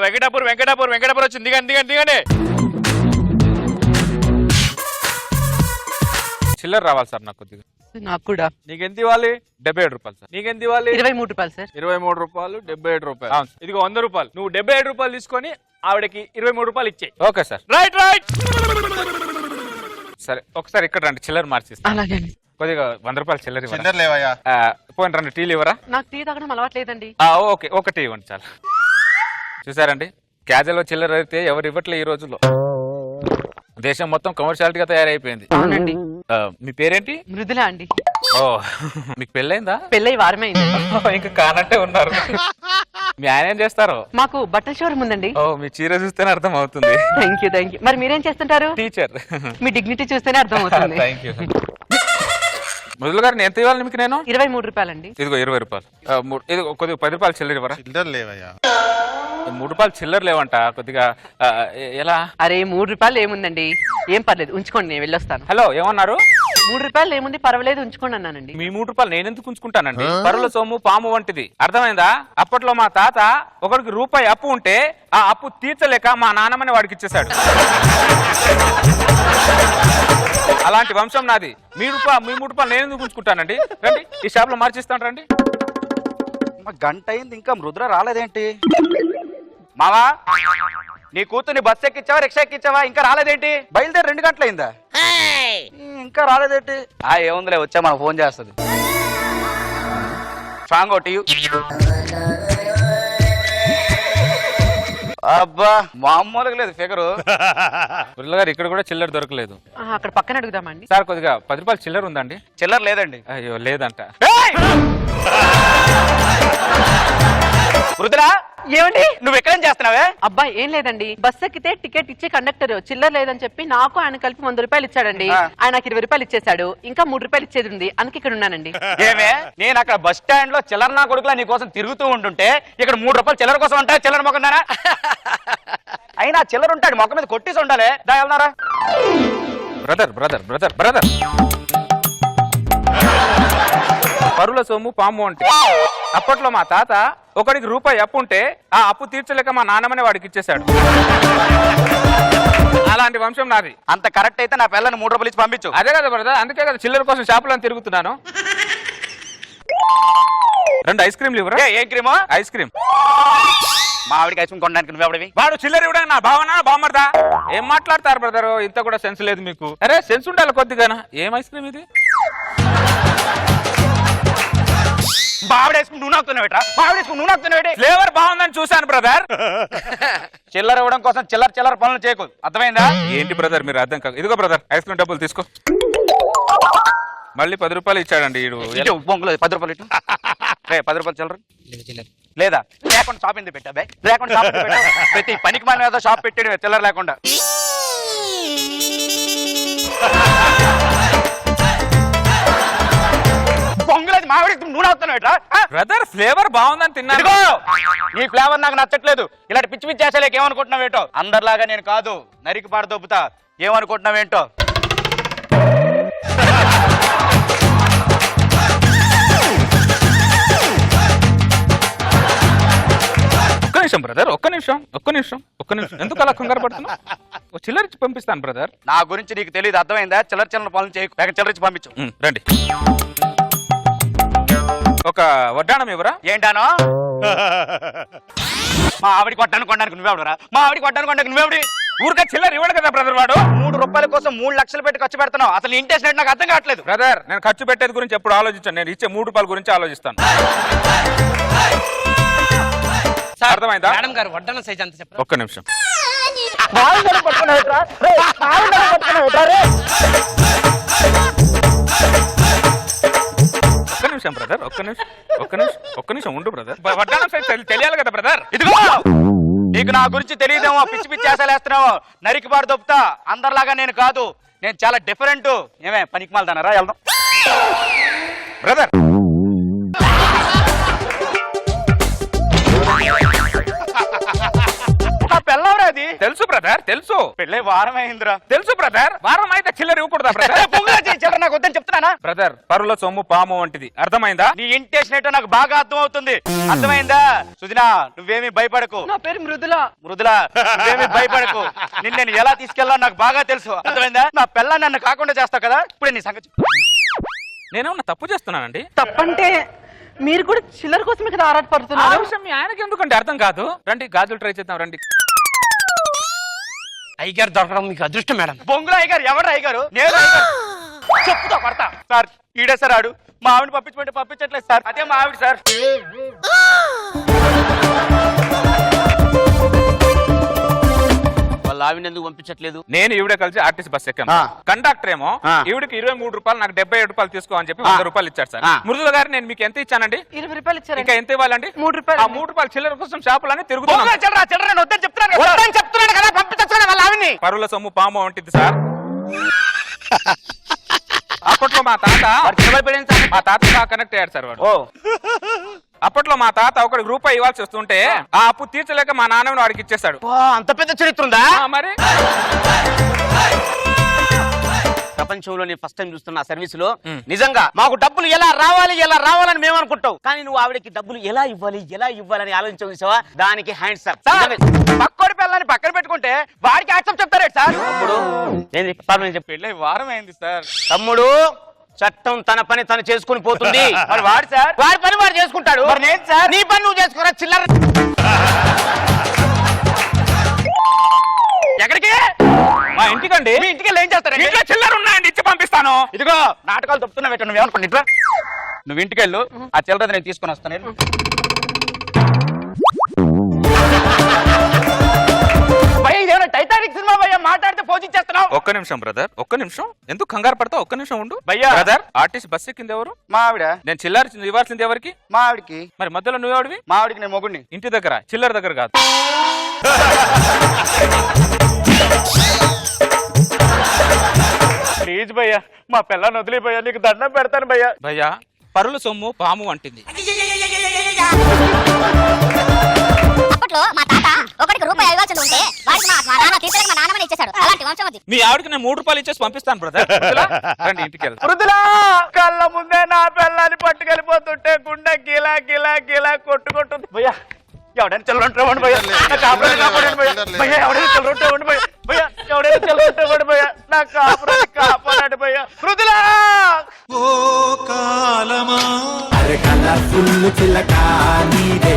వెంకటాపూర్ వచ్చింది. దిగండి. చిల్లర రావాలి సార్ నాకు కొద్దిగా. నాకు కూడా. నీకెంత ఇవ్వాలి? 77 రూపాయలు సార్. నీకెంత ఇవ్వాలి? 23 రూపాయలు సార్. 23 రూపాయలు, 77 రూపాయలు. ఇదిగో 100 రూపాయలు. నువ్వు 77 రూపాయలు తీసుకొని ఆవిడకి 23 రూపాయలు ఇచ్చేయి. Okay sir. రైట్. సరే ఒకసారి ఇక్కడ రండి, చిల్లర మార్చిస్తాను. అలాగే. కొద్దిగా 100 రూపాయలు చిల్లర చిల్లర లేవయ్యా. పోయిన రండి, టీలు ఇవ్వరా? నాకు టీ తాగడం అలవాట్లేదండి. ఓకే, ఒకటి ఇవ్వండి చాలు. చూసారండి, క్యాజువల్ చిల్లర అయితే ఎవరు ఇవ్వట్లే ఈ రోజుల్లో. దేశం మొత్తం కమర్షియాలిటీగా తయారైపోయింది. అవునండి. మీ పేరేంటి? మృదుల అండి. ఓ, మీకు పెళ్ళైందా? పెళ్ళై వారమే అయింది. ఇంకా కానట్టే ఉన్నారు. మీ ఆయన ఏం చేస్తారు? మాకు బట్టల షోరూమ్ ఉందండి. ఓ, మీ చీర చూస్తేనే అర్థం అవుతుంది. Thank you. మరి మీరేం చేస్తుంటారు? టీచర్. మీ డిగ్నిటీ చూస్తేనే అర్థం అవుతుంది. Thank you. మృదుల గారిని ఎంత ఇవ్వాలి మీకు నేను? 23 రూపాయలండి. ఇదిగో 20 రూపాయలు. ఇది కొద్దిగా 10 రూపాయలు చిల్లర ఇవ్వరా? చిల్లర లేవయ్యా. 3 రూపాయలు చిల్లర లేవంట. కొద్దిగా ఎలా? అరే 3 రూపాయలు ఏముందండి, ఏం పర్లేదు, ఉంచుకోండి, నేను వెళ్ళొస్తాను. హలో, ఏమన్నారు? 3 రూపాయలు ఏముంది, పర్వాలేదు, ఉంచుకోండి అన్నానండి. మీ 3 రూపాయలు నేను ఎందుకు ఉంచుకుంటానండి? పరుల సొమ్ము పాము వంటిది, అర్థమైందా? అప్పట్లో మా తాత ఒకరికి రూపాయి అప్పు ఉంటే ఆ అప్పు తీర్చలేక మా నాన్నమని వాడికి ఇచ్చేశాడు. అలాంటి వంశం నాది. మీ 3 రూపాయలు నేను ఎందుకు ఉంచుకుంటానండి? రండి, ఈ షాప్ లో మార్చిస్తాను, రండి. గంట అయింది, ఇంకా మృదుల రాలేదేంటి? మావా, నీ కూతుర్ని బస్ ఎక్కించావా, రిక్షా ఎక్కించావా? ఇంకా రాలేదేంటి? బయలుదేరి 2 గంటలు అయిందా? ఇంకా రాలేదేంటి? ఏముందిలే, వచ్చా మనం ఫోన్ చేస్తుంది. స్ట్రాంగ్ ఒకటి. అబ్బా, మామూలుగా లేదు ఫిగరు. గుర్ల గారు, ఇక్కడ కూడా చిల్లర దొరకలేదు. అక్కడ పక్కన అడుగుదామండి. సార్, కొద్దిగా 10 రూపాయలు చిల్లర ఉందండి? చిల్లర లేదండి. అయ్యో, లేదంట. మృదులా, ఏమండి నువ్వు ఎక్కడేం చేస్తున్నావే? అబ్బాయి ఏం లేదండి, బస్ ఎక్కితే టికెట్ ఇచ్చే కండక్టర్ చిల్లర లేదని చెప్పి నాకు ఆయన కలిపి 100 రూపాయలు ఇచ్చాడండి. ఆయన నాకు 20 రూపాయలు ఇచ్చేసాడు. ఇంకా 3 రూపాయలు ఇచ్చేది ఉంది, అందుకే ఇక్కడ ఉన్నానండి. ఏమే, నేను అక్కడ బస్ స్టాండ్ లో చిల్లర నా కొడుకులా నీ కోసం తిరుగుతూ ఉంటుంటే ఇక్కడ 3 రూపాయలు చిల్లర కోసం ఉంటాయి. చిల్లర మొక్కన్నారా? అయినా చిల్లర ఉంటాడు, మొక్క మీద కొట్టేసి ఉండాలి. దా వెళ్తున్నారా? బ్రదర్ పరుల సొమ్ము పాము అంటే అప్పట్లో మా తాత ఒకడికి రూపాయి అప్పు ఉంటే ఆ అప్పు తీర్చలేక మా నాన్నమని వాడికి ఇచ్చేశాడు. అలాంటి వంశం నాది. అంత కరెక్ట్ అయితే నా పిల్లని 3 రూపాయలు ఇచ్చి పంపించు. అదే కదా బ్రదర్, అందుకే కదా చిల్లర కోసం షాపులో తిరుగుతున్నాను. 2 ఐస్ క్రీమ్లు ఇవ్వరా? ఏం క్రీమో? Ice cream. మా ఆవిడికి ఐస్ క్రీమ్ కొనడానికి నువ్వెవడివి? వాడు చిల్లర ఇవ్వడానికి నా భావన బామ్మర్దా? ఏం మాట్లాడతారు బ్రదర్, ఇంత కూడా సెన్స్ లేదు మీకు. అరే సెన్స్ ఉండాలి కొద్దిగానా. ఏం ఐస్ క్రీమ్ ఇది? ఫ్లేవర్ బాగుందని చూశాను బ్రదర్. చిల్లర ఇవ్వడం కోసం చిల్లర పనులు చేయకు, అర్థమైందా? ఏంటి బ్రదర్ మీరు అర్థం కాదు. ఇదిగో బ్రదర్, ఐస్ క్రీమ్ డబ్బులు తీసుకో. మళ్ళీ 10 రూపాయలు ఇచ్చాడండి వీడు. బొంగులో 10 రూపాయలు ఇటు. 10 రూపాయలు చిల్లర లేదా? లేకుండా షాప్ ఎందుకు పెట్టా? లేకుండా షాప్ పెట్టా? ప్రతి పనికి మన ఏదో షాప్ పెట్టాడు చిల్లర లేకుండా. బొంగులేదు మావిడి నూనె అవుతున్నావు. బ్రదర్ ఫ్లేవర్ బాగుందని తిన్నాను. నీ ఫ్లేవర్ నాకు నచ్చట్లేదు. ఇలాంటి పిచ్చి పిచ్చి చేసేలేక ఏమనుకుంటున్నావేంటో? అందరిలాగా నేను కాదు, నరికి పాడు దొబ్బుతా. ఏమనుకుంటున్నావేంటో? ఒక్క నిమిషం ఎందుకు అలా కంగారు పడుతున్నావు? చిల్లర పంపిస్తాను బ్రదర్. నా గురించి నీకు తెలియదు, అర్థమైందా? చిల్లర పనులు చేయకు, చిల్లరించి పంపించు. రండి. ఒక వడ్డాణం ఇవ్వరా? ఏంటానో? మా ఆవిడికి వడ్డాను కొనడానికి నువ్వెవడరా? మా ఆవిడికి వడ్డాను కొనడానికి నువ్వెవడి? ఊరికే చిల్లర ఇవ్వడు కదా బ్రదర్ వాడు. 3 రూపాయల కోసం 3 లక్షలు పెట్టి ఖర్చు పెడుతున్నావు. అసలు ఇంట్రెస్ట్ నాకు అర్థం కావట్లేదు. బ్రదర్, నేను ఖర్చు పెట్టేది గురించి ఎప్పుడు ఆలోచించాను, నేను ఇచ్చే 3 రూపాయల గురించి ఆలోచిస్తాను. అర్థమైందా? మేడం గారు వడ్డానం సైజ్ అంత చెప్పండి. ఒక్క నిమిషం. బ్రదర్, ఒక్క నిమిషం ఉండు బ్రదర్. వడ్డానం సైజ్ తెలియాలి కదా బ్రదర్. ఇదిగో, నీకు నా గురించి తెలియదేమో, పిచ్చి పిచ్చి చేసేస్తున్నావు, నరికి పాడు దొప్పుతా. అందరిలాగా నేను కాదు, నేను చాలా డిఫరెంట్. ఏమే పనికి మాలదానరా? వెళ్దాం బ్రదర్. నా పిల్లవరా అది? అది తెలుసు బ్రదర్, తెలుసు. పెళ్ళై వారం అయిందిరా. తెలుసు బ్రదర్, వారం అయితే చిల్లర ఇవ్వకూడదా బ్రదర్? చిల్లర నాకు వద్దని చెప్తున్నానా బ్రదర్, పరుల సొమ్ము పాము వంటిది, అర్థమైందా? నీ ఇంటెన్షన్ ఏంటో నాకు బాగా అర్థం అవుతుంది. అర్థమైందా సుజనా? నువ్వేమీ భయపడకు. నా పేరు మృదుల. మృదుల, నువ్వేమీ భయపడకు. నిన్ను నేను ఎలా తీసుకెళ్ళా నాకు బాగా తెలుసు. అర్థమైందా? నా పిల్ల నన్ను కాకుండా చేస్తావు కదా, ఇప్పుడే నీ సంగతి. నేనేమన్నా తప్పు చేస్తున్నానండి? తప్పంటే మీరు కూడా చిల్లర కోసం ఇక్కడ ఆ ఆరాటపడుతున్నారు. విషయం మీ ఆయనకి ఎందుకంటే అర్థం కాదు. రండి గాజులు ట్రై చేద్దాం రండి. అయ్యగారు దొరకడం మీకు అదృష్టం మేడం. బొంగుల అయ్యగారు ఎవరు అయ్యగారు? నేను అయ్యగారు. చెప్పుతా పడతా సార్. ఈడే సార్ ఆడు. మా ఆవిడ పంపించమంటే పంపించట్లేదు సార్. అదే మా ఆవిడ సార్. వాళ్ళ ఆవిడ ఎందుకు పంపించట్లేదు? నేను ఈవిడ కలిసి ఆర్టీసీ బస్ ఎక్కాను. ఆ. కండక్టర్ ఏమో ఆ. ఈవిడికి 23 రూపాయలు, నాకు 77 రూపాయలు తీసుకో అని చెప్పి 100 రూపాయలు ఇచ్చారు సార్. ఆ. మృదుల గారు, నేను మీకు ఎంత ఇచ్చానండి? 20 రూపాయలు ఇంకా ఇచ్చారండి. ఎంత ఇవ్వాలండి? 3 రూపాయలు. ఆ 3 రూపాయలు చిల్లర కోసం షాపులన్నీ తిరుగుతున్నాను. బొంగుల చిల్లర చిల్లర నేను వద్దని చెప్తున్నాను కదా. వద్దని చెప్తున్నాడు కదా, పంపించచ్చు కదా వాళ్ళ ఆవిడ్ని. పరుల సొమ్ము పాము వంటిది సార్. అప్పట్లో మా తాత మా తాత బాగా కనెక్ట్ అయ్యాడు సార్. వాడు ఓ అప్పట్లో మా తాత ఒకరికి రూపాయి ఇవ్వాల్సి వస్తుంటే ఆ అప్పు తీర్చలేక మా నాన్నని వాడికి ఇచ్చేస్తాడు. అంత పెద్ద చరిత్ర ఉందా? మరి ప్రపంచంలో నేను ఫస్ట్ టైం చూస్తున్నా సర్వీసులో. నిజంగా మాకు డబ్బులు ఎలా రావాలని మేము అనుకుంటాం, కానీ నువ్వు ఆవిడకి డబ్బులు ఎలా ఇవ్వాలని ఆలోచించవు చూసావా? దానికి హ్యాండ్స్ అప్. పక్కోడి పిల్లని పక్కన పెట్టుకుంటే వాడికి యాక్సెప్ట్ చెప్తారే సార్. తమ్ముడు ఏంది ప్రాబ్లం చెప్పి. పెళ్ళై వారం అయింది సార్. తమ్ముడు, చట్టం తన పని తను చేసుకుని పోతుంది. మరి వాడు సార్? వాడి పని వాడు చేసుకుంటాడు. మరి నేను సార్? నీ పని నువ్వు చేసుకోరా చిల్లర. ఎక్కడికి? మా ఇంటికండి. మీ ఇంటికి ఏం చేస్తారండి? ఇంట్లో చిల్లర ఉన్నాయండి, ఇచ్చి పంపిస్తాను. ఇదిగో నాటకాలు తప్పుతున్నా పెట్టు. నువ్వేమనుకోండి ఇట్లా. నువ్వు ఇంటికి వెళ్ళు, ఆ చిల్లర నేను తీసుకొని వస్తాను. భయ్యా ఇదేమైనా టైటానిక్ సినిమా భయ్యా? మాట్లాడితే ఫోన్ ఇచ్చేస్తున్నావు. ఒక్క నిమిషం బ్రదర్, ఒక్క నిమిషం. ఎందుకు కంగారు పడతావు? ఒక్క నిమిషం ఉండు భయ్యా. బ్రదర్, ఆర్టీసీ బస్ ఎక్కింది ఎవరు? మా ఆవిడ. నేను చిల్లర ఇవ్వాల్సింది ఎవరికి? మా ఆవిడకి. మరి మధ్యలో నువ్వెవడివి? మా ఆవిడకి నేను మొగుడిని. ఇంటి దగ్గర, చిల్లర దగ్గర కాదు. ప్లీజ్ భయ్యా, మా పిల్లని వదిలే భయ్యా, నీకు దండం పెడతాను భయ్యా. భయ్యా, పరుల సొమ్ము పాము వంటింది. అప్పట్లో మా తాత ఒకటికి రూపాయి ఇవ్వాల్సి ఉంటే వాడికి మా నాన్న తీర్చలేక మా నాన్నమని ఇచ్చేశాడు. అలాంటి వంశం అది. మీ ఆవిడకి నేను 3 రూపాయలు ఇచ్చేసి పంపిస్తాను బ్రదర్. రండి ఇంటికి వెళ్తాం. మృదులా, కళ్ళ ముందే నా పిల్లని పట్టుకెళ్ళిపోతుంటే గుండె గిలా గిలా గిలా కొట్టుకుంటుంది భయ్యా. ఎవడైనా చిల్లరుంటామండి భయ్యా, నా కాపురాన్ని కాపాడండి భయ్యా. భయ్యా ఎవడైనా చిల్లరుంటామండి భయ్యా. భయ్యా ఎవడైనా చిల్లరుంటామండి భయ్యా, నా కాపురాన్ని కాపాడండి భయ్యా. మృదులా, ఓ కాలమా అరే కలర్ఫుల్ చిలక నీదే